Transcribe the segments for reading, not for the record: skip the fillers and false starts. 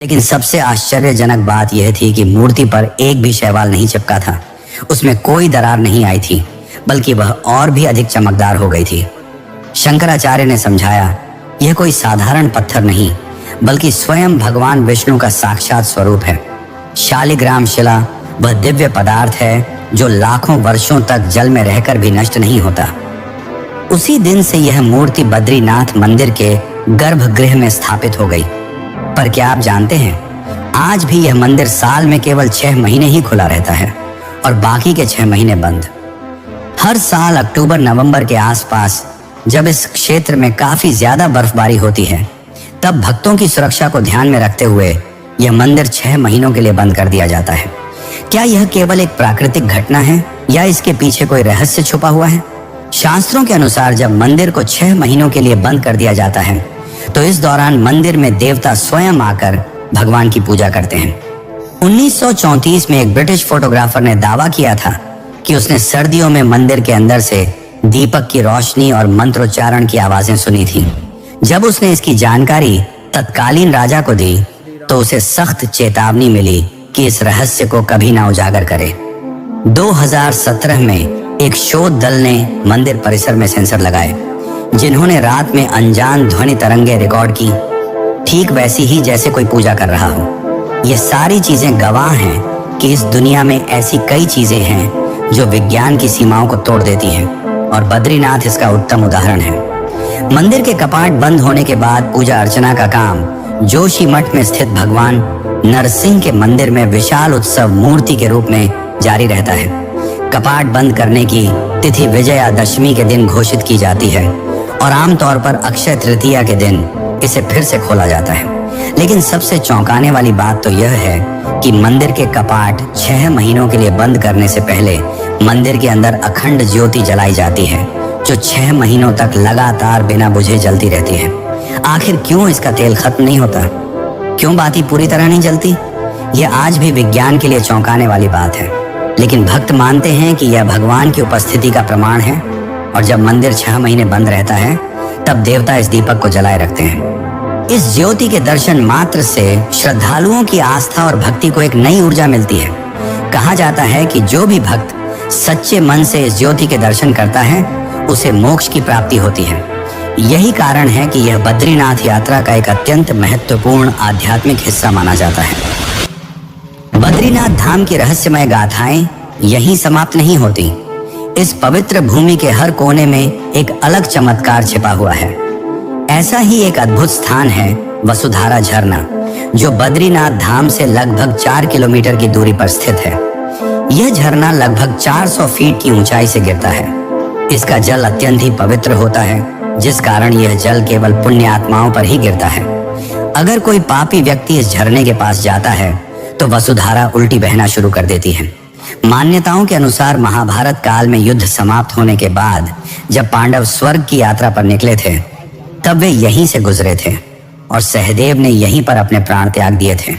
लेकिन सबसे आश्चर्यजनक बात यह थी कि मूर्ति पर एक भी शैवाल नहीं चिपका था। उसमें कोई दरार नहीं आई थी, बल्कि वह और भी अधिक चमकदार हो गई थी। शंकराचार्य ने समझाया, यह कोई साधारण पत्थर नहीं, बल्कि स्वयं भगवान विष्णु का साक्षात स्वरूप है। शालिग्राम शिला वह दिव्य पदार्थ है जो लाखों वर्षों तक जल में रहकर भी नष्ट नहीं होता। उसी दिन से यह मूर्ति बद्रीनाथ मंदिर के गर्भगृह में स्थापित हो गई। पर क्या आप जानते हैं, आज भी यह मंदिर साल में केवल 6 महीने ही खुला रहता है और बाकी के 6 महीने बंद। हर साल अक्टूबर नवंबर के आसपास जब इस क्षेत्र में काफी ज्यादा बर्फबारी होती है, तब भक्तों की सुरक्षा को ध्यान में रखते हुए यह मंदिर 6 महीनों के लिए बंद कर दिया जाता है। क्या यह केवल एक प्राकृतिक घटना है या इसके पीछे कोई रहस्य छुपा हुआ है? शास्त्रों के अनुसार जब मंदिर को 6 महीनों के लिए बंद कर दिया जाता है, तो इस दौरान मंदिर में देवता स्वयं आकर भगवान की पूजा करते हैं। 1934 में एक ब्रिटिश फोटोग्राफर ने दावा किया था कि उसने सर्दियों में मंदिर के अंदर से दीपक की रोशनी और मंत्रोच्चारण की आवाजें सुनी थी। जब उसने इसकी जानकारी तत्कालीन राजा को दी, तो उसे सख्त चेतावनी मिली कि इस रहस्य को कभी ना उजागर करे। 2017 में एक शोध दल ने मंदिर परिसर में सेंसर लगाए, जिन्होंने रात में अनजान ध्वनि तरंगे रिकॉर्ड की, ठीक वैसी ही जैसे कोई पूजा कर रहा हो। ये सारी चीजें गवाह हैं कि इस दुनिया में ऐसी कई चीजें हैं जो विज्ञान की सीमाओं को तोड़ देती हैं, और बद्रीनाथ इसका उत्तम उदाहरण है। मंदिर के कपाट बंद होने के बाद पूजा अर्चना का काम जोशी मठ में स्थित भगवान नरसिंह के मंदिर में विशाल उत्सव मूर्ति के रूप में जारी रहता है। कपाट बंद करने की तिथि विजयादशमी के दिन घोषित की जाती है और आमतौर पर अक्षय तृतीया के दिन इसे फिर से खोला जाता है। लेकिन सबसे चौंकाने वाली बात तो यह है कि मंदिर के कपाट 6 महीनों के लिए बंद करने से पहले मंदिर के अंदर अखंड ज्योति जलाई जाती है, जो 6 महीनों तक लगातार बिना बुझे जलती रहती है। आखिर क्यों इसका तेल खत्म नहीं होता? क्यों बाती पूरी तरह नहीं जलती? यह आज भी विज्ञान के लिए चौंकाने वाली बात है, लेकिन भक्त मानते हैं कि यह भगवान की उपस्थिति का प्रमाण है, और जब मंदिर 6 महीने बंद रहता है, तब देवता इस दीपक को जलाए रखते हैं। इस ज्योति के दर्शन मात्र से श्रद्धालुओं की आस्था और भक्ति को एक नई ऊर्जा मिलती है। कहा जाता है कि जो भी भक्त सच्चे मन से इस ज्योति के दर्शन करता है, उसे मोक्ष की प्राप्ति होती है। यही कारण है कि यह बद्रीनाथ यात्रा का एक अत्यंत महत्वपूर्ण आध्यात्मिक हिस्सा माना जाता है। बद्रीनाथ धाम की रहस्यमय गाथाएं यहीं समाप्त नहीं होती। इस पवित्र भूमि के हर कोने में एक अलग चमत्कार छिपा हुआ है। ऐसा ही एक अद्भुत स्थान है वसुधारा झरना, जो बद्रीनाथ धाम से लगभग 4 किलोमीटर की दूरी पर स्थित है। यह झरना लगभग 400 फीट की ऊंचाई से गिरता है। इसका जल अत्यंत ही पवित्र होता है, जिस कारण यह जल केवल पुण्य आत्माओं पर ही गिरता है। अगर कोई पापी व्यक्ति इस झरने के पास जाता है, तो वसुधारा उल्टी बहना शुरू कर देती है। मान्यताओं के अनुसार महाभारत काल में युद्ध समाप्त होने के बाद जब पांडव स्वर्ग की यात्रा पर निकले थे, तब वे यहीं से गुजरे थे और सहदेव ने यहीं पर अपने प्राण त्याग दिए थे।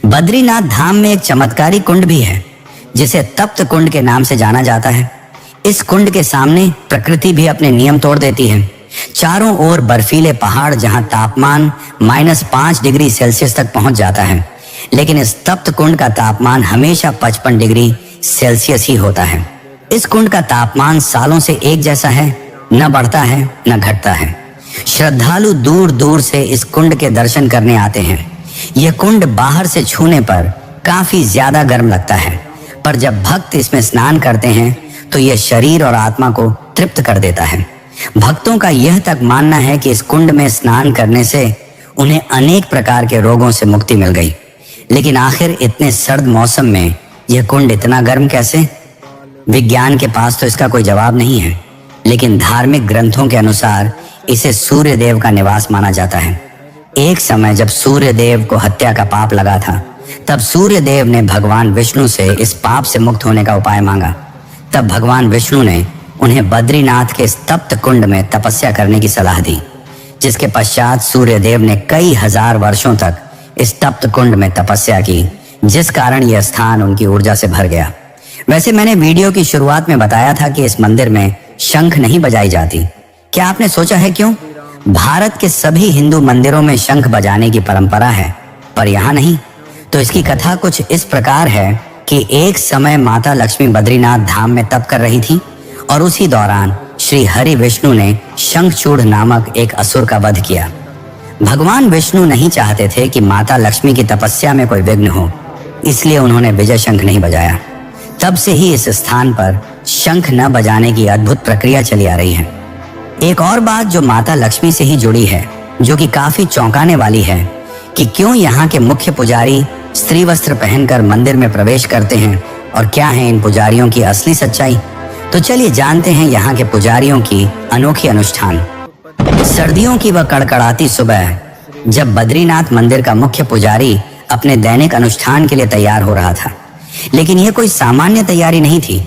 बद्रीनाथ धाम में एक चमत्कारी कुंड भी है, जिसे तप्त कुंड के नाम से जाना जाता है। इस कुंड के सामने प्रकृति भी अपने नियम तोड़ देती है। चारों ओर बर्फीले पहाड़, जहां तापमान -5 डिग्री सेल्सियस तक पहुंच जाता है, लेकिन इस तप्त कुंड का तापमान हमेशा 55 डिग्री सेल्सियस ही होता है। इस कुंड का तापमान सालों से एक जैसा है, न बढ़ता है न घटता है। श्रद्धालु दूर दूर से इस कुंड के दर्शन करने आते हैं। यह कुंड बाहर से छूने पर काफी ज्यादा गर्म लगता है, पर जब भक्त इसमें स्नान करते हैं तो यह शरीर और आत्मा को तृप्त कर देता है। भक्तों का यह तक मानना है कि इस कुंड में स्नान करने से उन्हें अनेक प्रकार के रोगों से मुक्ति मिल गई। लेकिन आखिर इतने सर्द मौसम में यह कुंड इतना गर्म कैसे? विज्ञान के पास तो इसका कोई जवाब नहीं है, लेकिन धार्मिक ग्रंथों के अनुसार इसे सूर्य देव का निवास माना जाता है। एक समय जब सूर्य देव को हत्या का पाप लगा था, तब सूर्य देव ने भगवान विष्णु से इस पाप से मुक्त होने का उपाय मांगा। तब भगवान विष्णु ने उन्हें बद्रीनाथ के इस तप्त कुंड में तपस्या करने की सलाह दी, जिसके पश्चात सूर्य देव ने कई हजार वर्षों तक इस तप्त कुंड में तपस्या की, जिस कारण यह स्थान उनकी ऊर्जा से भर गया। वैसे मैंने वीडियो की शुरुआत में बताया था कि इस मंदिर में शंख नहीं बजाई जाती। क्या आपने सोचा है क्यों? भारत के सभी हिंदू मंदिरों में शंख बजाने की परंपरा है, पर यहाँ नहीं। तो इसकी कथा कुछ इस प्रकार है कि एक समय माता लक्ष्मी बद्रीनाथ धाम में तप कर रही थी और उसी दौरान श्री हरि विष्णु ने शंखचूड़ नामक एक असुर का वध किया। भगवान विष्णु नहीं चाहते थे कि माता लक्ष्मी की तपस्या में कोई विघ्न हो, इसलिए उन्होंने विजय शंख नहीं बजाया। तब से ही इस स्थान पर शंख न बजाने की अद्भुत प्रक्रिया चली आ रही है। एक और बात जो माता लक्ष्मी से ही जुड़ी है, जो कि काफी चौंकाने वाली है, कि क्यों यहाँ के मुख्य पुजारी स्त्री वस्त्र पहनकर मंदिर में प्रवेश करते हैं और क्या है इन पुजारियों की असली सच्चाई। तो चलिए जानते हैं यहाँ के पुजारियों की अनोखी अनुष्ठान। सर्दियों की वह कड़कड़ाती सुबह, जब बद्रीनाथ मंदिर का मुख्य पुजारी अपने दैनिक अनुष्ठान के लिए तैयार हो रहा था, लेकिन यह कोई सामान्य तैयारी नहीं थी।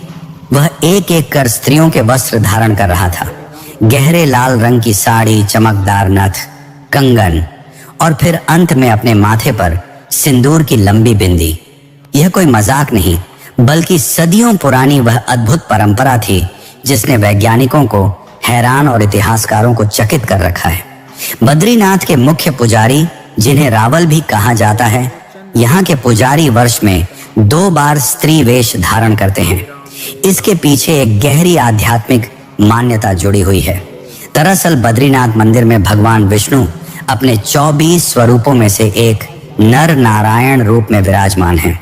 वह एक एक कर स्त्रियों के वस्त्र धारण कर रहा था। गहरे लाल रंग की साड़ी, चमकदार नथ, कंगन और फिर अंत में अपने माथे पर सिंदूर की लंबी बिंदी। यह कोई मजाक नहीं, बल्कि सदियों पुरानी वह अद्भुत परंपरा थी जिसने वैज्ञानिकों को हैरान और इतिहासकारों को चकित कर रखा है। बद्रीनाथ के मुख्य पुजारी, जिन्हें रावल भी कहा जाता है, यहाँ के पुजारी वर्ष में 2 बार स्त्री वेश धारण करते हैं। इसके पीछे एक गहरी आध्यात्मिक मान्यता जुड़ी हुई है। दरअसल बद्रीनाथ मंदिर में भगवान विष्णु अपने 24 स्वरूपों में से एक नर नारायण रूप में विराजमान हैं।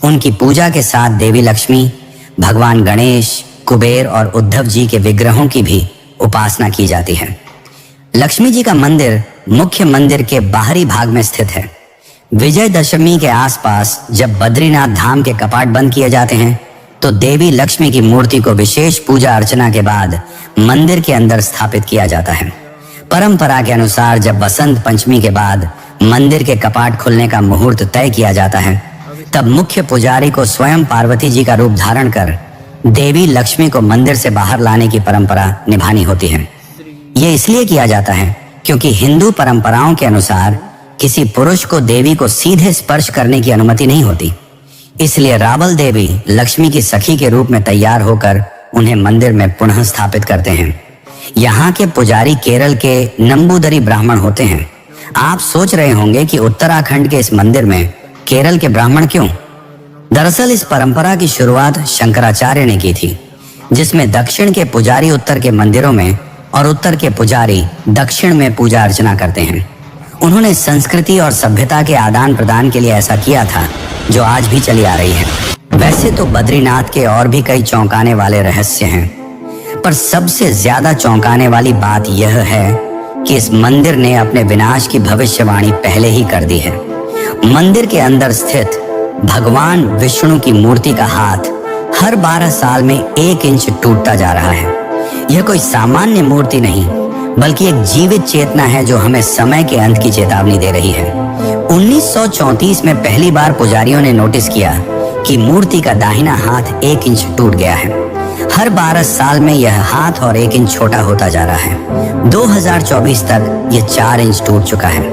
उनकी पूजा के साथ देवी लक्ष्मी, भगवान गणेश, कुबेर और उद्धव जी के विग्रहों की भी उपासना की जाती है। लक्ष्मी जी का मंदिर मुख्य मंदिर के बाहरी भाग में स्थित है। विजयदशमी के आसपास जब बद्रीनाथ धाम के कपाट बंद किए जाते हैं, तो देवी लक्ष्मी की मूर्ति को विशेष पूजा अर्चना के बाद मंदिर के अंदर स्थापित किया जाता है। परंपरा के अनुसार जब बसंत पंचमी के बाद मंदिर के कपाट खुलने का मुहूर्त तय किया जाता है, तब मुख्य पुजारी को स्वयं पार्वती जी का रूप धारण कर देवी लक्ष्मी को मंदिर से बाहर लाने की परंपरा निभानी होती है। यह इसलिए किया जाता है क्योंकि हिंदू परंपराओं के अनुसार किसी पुरुष को देवी को सीधे स्पर्श करने की अनुमति नहीं होती। इसलिए रावल देवी लक्ष्मी की सखी के रूप में तैयार होकर उन्हें मंदिर में पुनः स्थापित करते हैं। यहाँ के पुजारी केरल के नंबूदरी ब्राह्मण होते हैं। आप सोच रहे होंगे कि उत्तराखंड के इस मंदिर में केरल के ब्राह्मण क्यों? दरअसल इस परंपरा की शुरुआत शंकराचार्य ने की थी, जिसमें दक्षिण के पुजारी उत्तर के मंदिरों में और उत्तर के पुजारी दक्षिण में पूजा अर्चना करते हैं। उन्होंने संस्कृति और सभ्यता के आदान प्रदान के लिए ऐसा किया था, जो आज भी चली आ रही है। वैसे तो बद्रीनाथ के और भी कई चौंकाने वाले रहस्य हैं, पर सबसे ज्यादा चौंकाने वाली बात यह है कि इस मंदिर ने अपने विनाश की भविष्यवाणी पहले ही कर दी है। मंदिर के अंदर स्थित भगवान विष्णु की मूर्ति का हाथ हर 12 साल में 1 इंच टूटता जा रहा है। यह कोई सामान्य मूर्ति नहीं, बल्कि एक जीवित चेतना है जो हमें समय के अंत की चेतावनी दे रही है। 1934 में पहली बार पुजारियों ने नोटिस किया कि मूर्ति का दाहिना हाथ 1 इंच टूट गया है। हर 12 साल में यह हाथ और 1 इंच छोटा होता जा रहा है। 2024 तक यह 4 इंच टूट चुका है।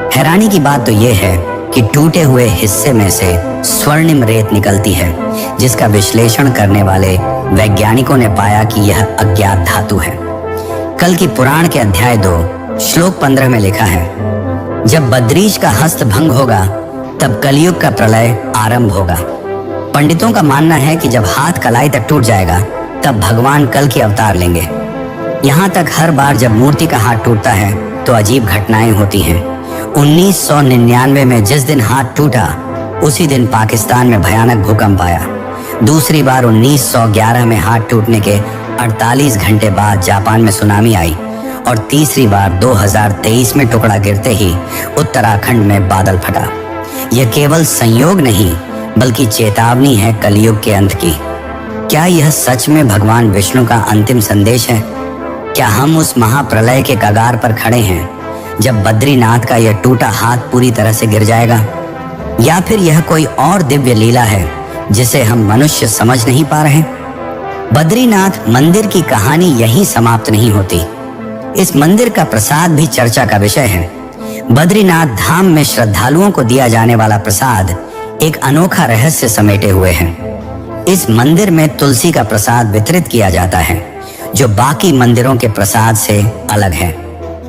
हैरानी की बात तो यह है कि टूटे हुए हिस्से में से स्वर्णिम रेत निकलती है, जिसका विश्लेषण करने वाले वैज्ञानिकों ने पाया कि यह अज्ञात धातु है। कल की पुराण के अध्याय 2 श्लोक 15 में लिखा है, जब बद्रीश का हस्त भंग होगा तब कलयुग का प्रलय आरंभ होगा। पंडितों का मानना है कि जब हाथ कलाई तक टूट जाएगा तब भगवान कल की अवतार लेंगे। यहाँ तक हर बार जब मूर्ति का हाथ टूटता है तो अजीब घटनाएं होती हैं। 1999 में जिस दिन हाथ टूटा, उसी दिन पाकिस्तान में भयानक भूकंप आया। दूसरी बार 1911 में हाथ टूटने के 48 घंटे बाद जापान में सुनामी आई और तीसरी बार 2023 में टुकड़ा गिरते ही उत्तराखंड में बादल फटा। यह केवल संयोग नहीं, बल्कि चेतावनी है कलयुग के अंत की। क्या यह सच में भगवान विष्णु का अंतिम संदेश है? क्या हम उस महाप्रलय के कगार पर खड़े हैं, जब बद्रीनाथ का यह टूटा हाथ पूरी तरह से गिर जाएगा? या फिर यह कोई और दिव्य लीला है जिसे हम मनुष्य समझ नहीं पा रहे? बद्रीनाथ मंदिर की कहानी यहीं समाप्त नहीं होती। इस मंदिर का प्रसाद भी चर्चा का विषय है। बद्रीनाथ धाम में श्रद्धालुओं को दिया जाने वाला प्रसाद एक अनोखा रहस्य समेटे हुए है। इस मंदिर में तुलसी का प्रसाद वितरित किया जाता है, जो बाकी मंदिरों के प्रसाद से अलग है।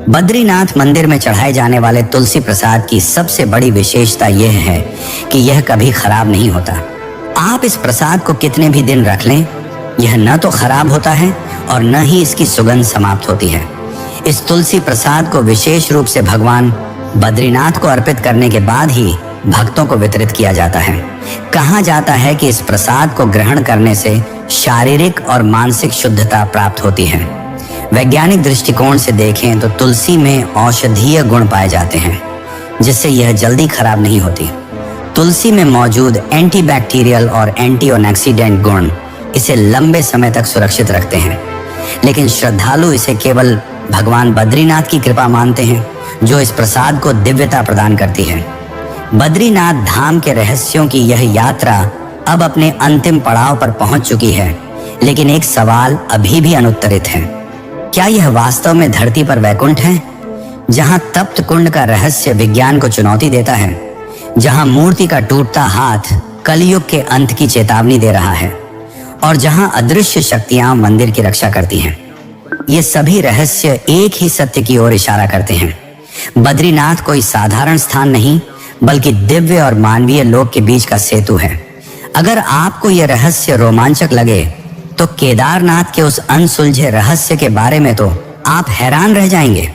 बद्रीनाथ मंदिर में चढ़ाए जाने वाले तुलसी प्रसाद की सबसे बड़ी विशेषता यह है कि यह कभी खराब नहीं होता। आप इस प्रसाद को कितने भी दिन रख लें, यह न तो खराब होता है और न ही इसकी सुगंध समाप्त होती है। इस तुलसी प्रसाद को विशेष रूप से भगवान बद्रीनाथ को अर्पित करने के बाद ही भक्तों को वितरित किया जाता है। कहा जाता है कि इस प्रसाद को ग्रहण करने से शारीरिक और मानसिक शुद्धता प्राप्त होती है। वैज्ञानिक दृष्टिकोण से देखें तो तुलसी में औषधीय गुण पाए जाते हैं, जिससे यह जल्दी खराब नहीं होती। तुलसी में मौजूद एंटीबैक्टीरियल और एंटीऑक्सीडेंट गुण इसे लंबे समय तक सुरक्षित रखते हैं। लेकिन श्रद्धालु इसे केवल भगवान बद्रीनाथ की कृपा मानते हैं, जो इस प्रसाद को दिव्यता प्रदान करती है। बद्रीनाथ धाम के रहस्यों की यह यात्रा अब अपने अंतिम पड़ाव पर पहुंच चुकी है, लेकिन एक सवाल अभी भी अनुत्तरित है। क्या यह वास्तव में धरती पर वैकुंठ है, जहां तप्त कुंड का रहस्य विज्ञान को चुनौती देता है, जहां मूर्ति का टूटता हाथ कलयुग के अंत की चेतावनी दे रहा है और जहां अदृश्य शक्तियां मंदिर की रक्षा करती हैं? ये सभी रहस्य एक ही सत्य की ओर इशारा करते हैं। बद्रीनाथ कोई साधारण स्थान नहीं, बल्कि दिव्य और मानवीय लोक के बीच का सेतु है। अगर आपको यह रहस्य रोमांचक लगे, तो केदारनाथ के उस अनसुलझे रहस्य के बारे में तो आप हैरान रह जाएंगे।